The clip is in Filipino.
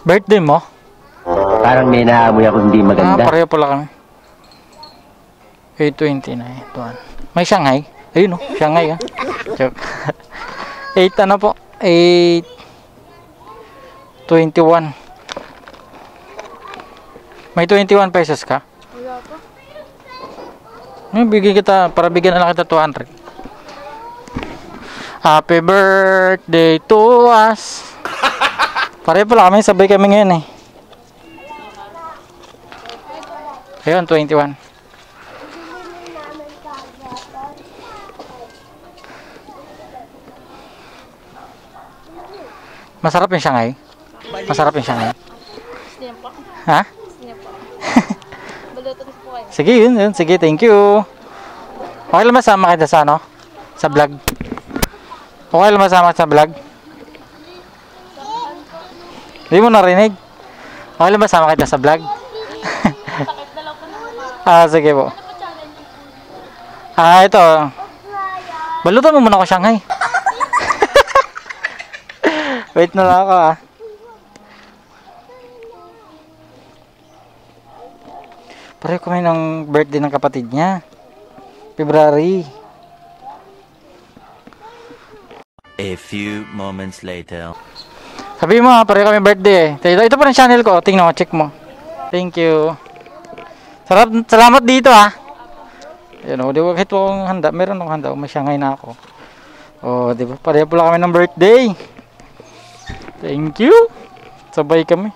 Birthday mo? Parang may naamoy ako hindi maganda. Pareho pala kami. 8:29. May Shanghai. Ayun, Shanghai. Joke. 8 ano po? 8:21. May 21 pesos ka? Wala pa. Bigyan kita, para bigyan na lang kita 200. Happy birthday to us. Pareho pala kami, sabay kami ngayon eh. Ayun, 21. Masarap yung Shanghai? Masarap yung Shanghai? Gusto niya po. Ha? Gusto niya po. Balutan po kayo. Sige, yun. Sige, thank you. Okay lang masama kita sa ano? Sa vlog. Okay lang masama sa vlog? Hindi mo narinig? Okay lang masama kita sa vlog? Sige po. Ito. Balutan mo muna ako Shanghai. Wait na lang ako Pareho kami ng birthday ng kapatid niya. February. A few moments later. Sabi mo pareho kami birthday eh. Ito pa rin channel ko. Tingnan mo, check mo. Thank you. Salamat dito Ayun o, di ba kahit akong handa, meron akong handa. May Shanghai na ako. Di ba? Pareho pala kami ng birthday. Thank you. Sabay kami.